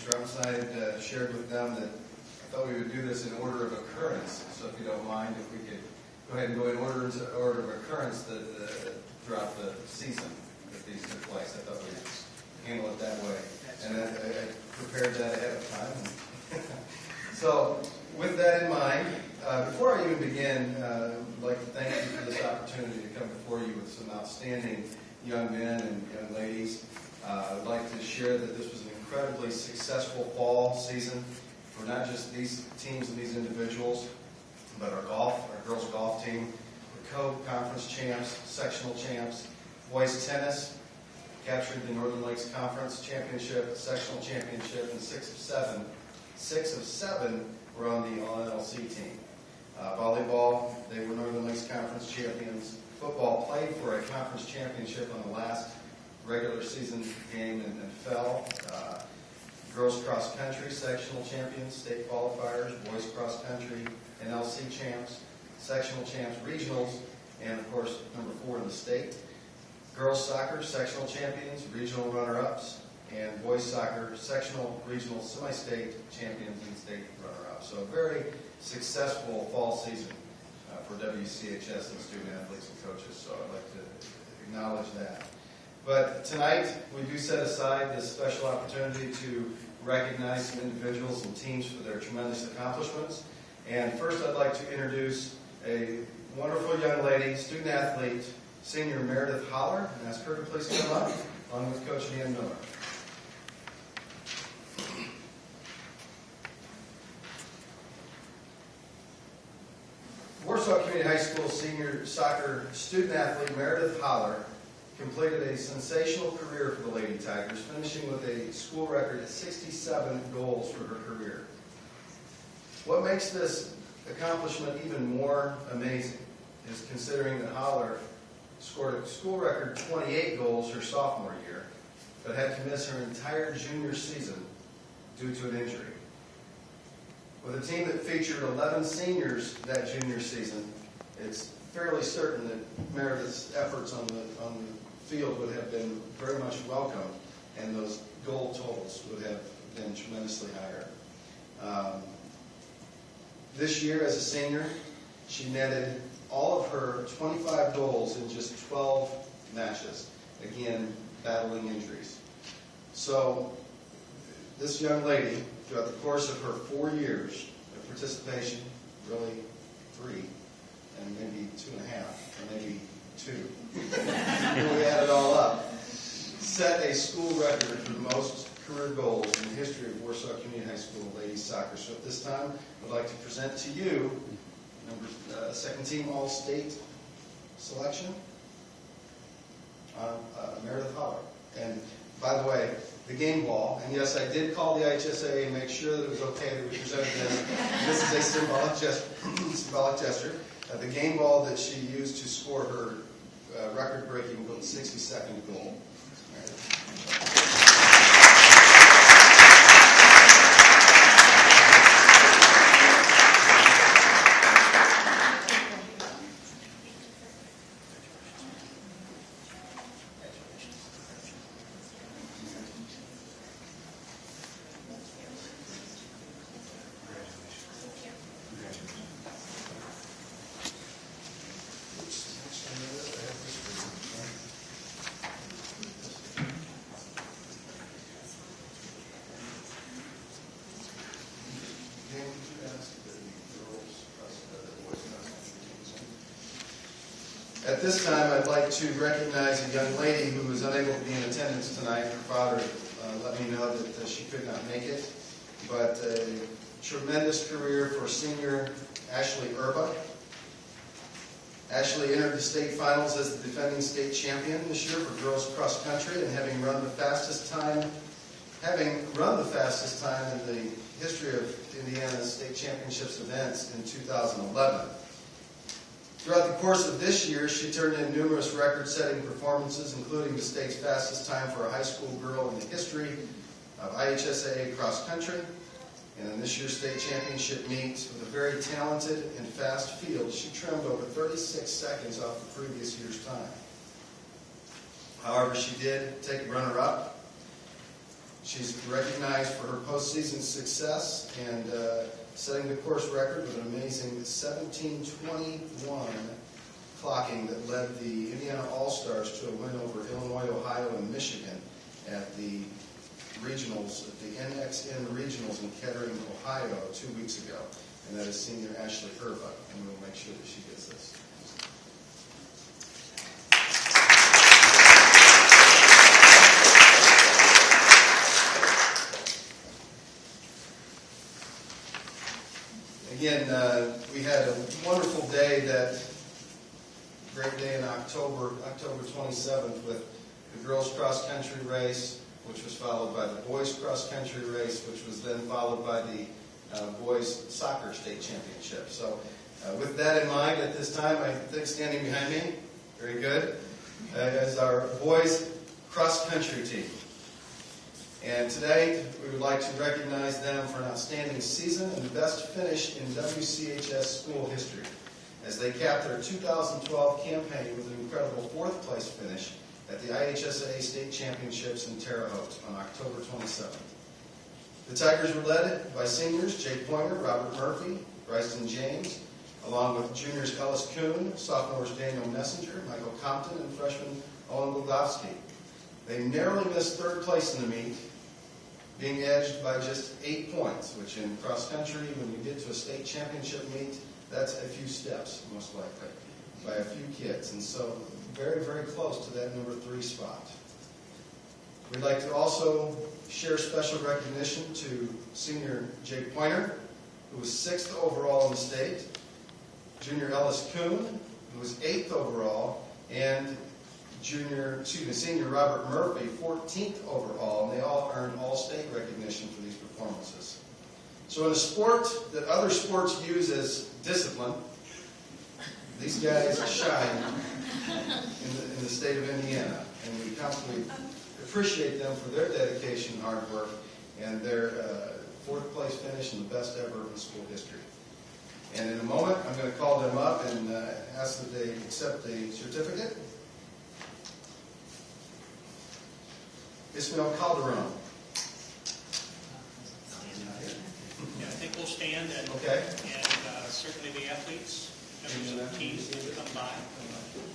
Travis and I had shared with them that I thought we would do this in order of occurrence. So if you don't mind, if we could go ahead and go in order of occurrence throughout the season that these took place. I thought we'd handle it that way. And I prepared that ahead of time. So with that in mind, before I even begin, I'd like to thank you for this opportunity to come before you with some outstanding young men and young ladies. I'd like to share that this was an incredibly successful fall season for not just these teams and these individuals, but our girls golf team, the co-conference champs, sectional champs, boys tennis, captured the Northern Lakes Conference Championship, sectional championship, and six of seven were on the All-NLC team. Volleyball, they were Northern Lakes Conference champions. Football played for a conference championship on the last regular season game and fell. Girls cross country, sectional champions, state qualifiers, boys cross country, NLC champs, sectional champs, regionals, and of course, number 4 in the state. Girls soccer, sectional champions, regional runner-ups, and boys soccer, sectional, regional, semi-state champions and state runner-ups. So a very successful fall season for WCHS and student athletes and coaches. So I'd like to acknowledge that. But tonight, we do set aside this special opportunity to recognize some individuals and teams for their tremendous accomplishments. And first, I'd like to introduce a wonderful young lady, student athlete, senior Meredith Holler, and ask her to please come up, along with Coach Ian Miller. Warsaw Community High School senior soccer student athlete Meredith Holler completed a sensational career for the Lady Tigers, finishing with a school record at 67 goals for her career. What makes this accomplishment even more amazing is considering that Holler scored a school record 28 goals her sophomore year, but had to miss her entire junior season due to an injury. With a team that featured 11 seniors that junior season, it's fairly certain that Meredith's efforts on the field would have been very much welcome, and those goal totals would have been tremendously higher. This year, as a senior, she netted all of her 25 goals in just 12 matches, again, battling injuries. So this young lady, throughout the course of her 4 years of participation, really 3, and maybe 2.5, or maybe 2, when we add it all up, set a school record for the most career goals in the history of Warsaw Community High School ladies soccer. So at this time, I'd like to present to you second team All-State selection, Meredith Holler. And by the way, the game ball, and yes, I did call the IHSA and make sure that it was okay that we presented this. This is a symbolic gesture. The game ball that she used to score her record-breaking 62nd goal. At this time, I'd like to recognize a young lady who was unable to be in attendance tonight. Her father let me know that she could not make it. But a tremendous career for senior Ashley Erba. Ashley entered the state finals as the defending state champion this year for girls cross country, and having run the fastest time in the history of Indiana's state championships events in 2011. Throughout the course of this year, she turned in numerous record-setting performances, including the state's fastest time for a high school girl in the history of IHSAA cross country. And in this year's state championship meet, with a very talented and fast field, she trimmed over 36 seconds off the previous year's time. However, she did take runner-up. She's recognized for her postseason success and setting the course record with an amazing 17:21 clocking that led the Indiana All-Stars to a win over Illinois, Ohio, and Michigan at the regionals, at the NXN regionals in Kettering, Ohio 2 weeks ago. And that is senior Ashley Irva, and we'll make sure that she gets this. Again, we had a wonderful day, that great day in October 27th, with the girls cross country race, which was followed by the boys cross country race, which was then followed by the boys soccer state championship. So with that in mind, at this time, I think standing behind me, very good, is our boys cross country team. And today, we would like to recognize them for an outstanding season and the best finish in WCHS school history, as they capped their 2012 campaign with an incredible 4th place finish at the IHSAA State Championships in Terre Haute on October 27th. The Tigers were led by seniors Jake Pointer, Robert Murphy, Bryson James, along with juniors Ellis Kuhn, sophomores Daniel Messenger, Michael Compton, and freshman Owen Bogowski. They narrowly missed 3rd place in the meet, being edged by just 8 points, which in cross country, when you get to a state championship meet, that's a few steps, most likely, by a few kids. And so very, very close to that number 3 spot. We'd like to also share special recognition to senior Jake Pointer, who was 6th overall in the state, junior Ellis Kuhn, who was 8th overall, and senior Robert Murphy, 14th overall, and they all earned all-state recognition for these performances. So in a sport that other sports use as discipline, these guys shine in the state of Indiana, and we appreciate them for their dedication and hard work, and their 4th place finish and the best ever in school history. And in a moment, I'm going to call them up and ask that they accept the certificate. Ismael Calderon. Yeah, I think we'll stand and, okay. And certainly the athletes, members of the teams will come by.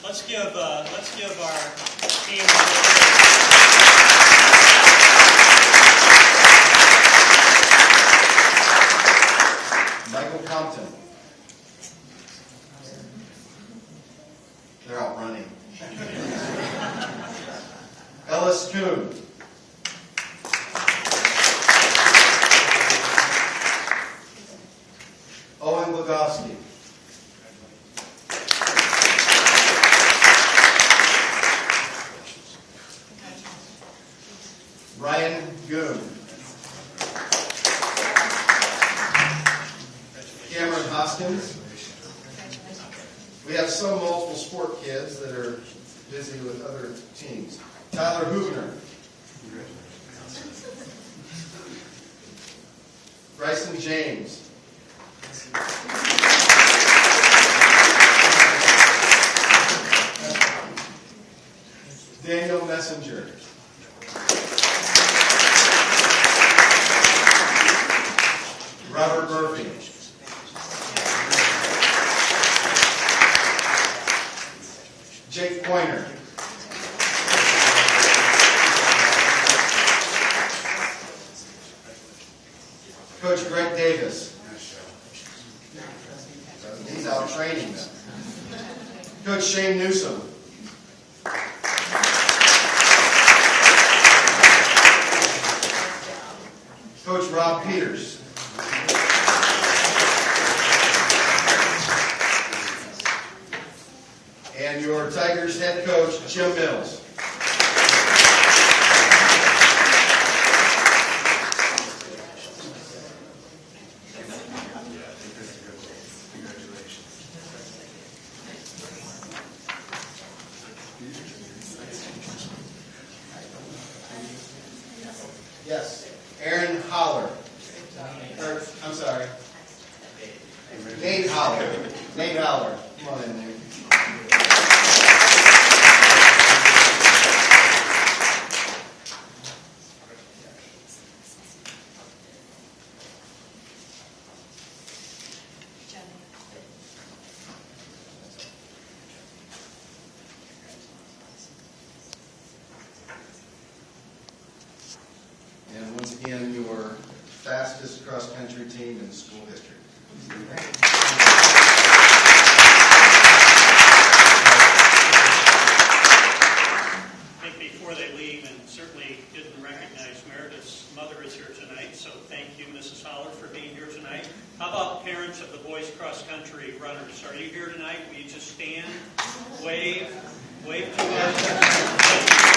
Let's give our team Michael Compton. They're out running. Ellis Kuhn. Owen Bogowski. Ryan Goon. Cameron Hoskins. We have some multiple sport kids that are busy with other teams. Tyler Hubner. Bryson James. Daniel Messenger. Robert Murphy. Jake Pointer. Coach Greg Davis. He's out training them. Coach Shane Newsom. Coach Rob Peters. And your Tigers head coach, Jim Mills. Yes, Aaron Holler. I'm sorry. Nate Holler. Nate Holler. Come on in, Nate. again, your fastest cross-country team in school history. I think before they leave, and certainly didn't recognize Meredith's mother is here tonight, so thank you, Mrs. Holler, for being here tonight. How about parents of the boys cross-country runners? Are you here tonight? Will you just stand, wave to us?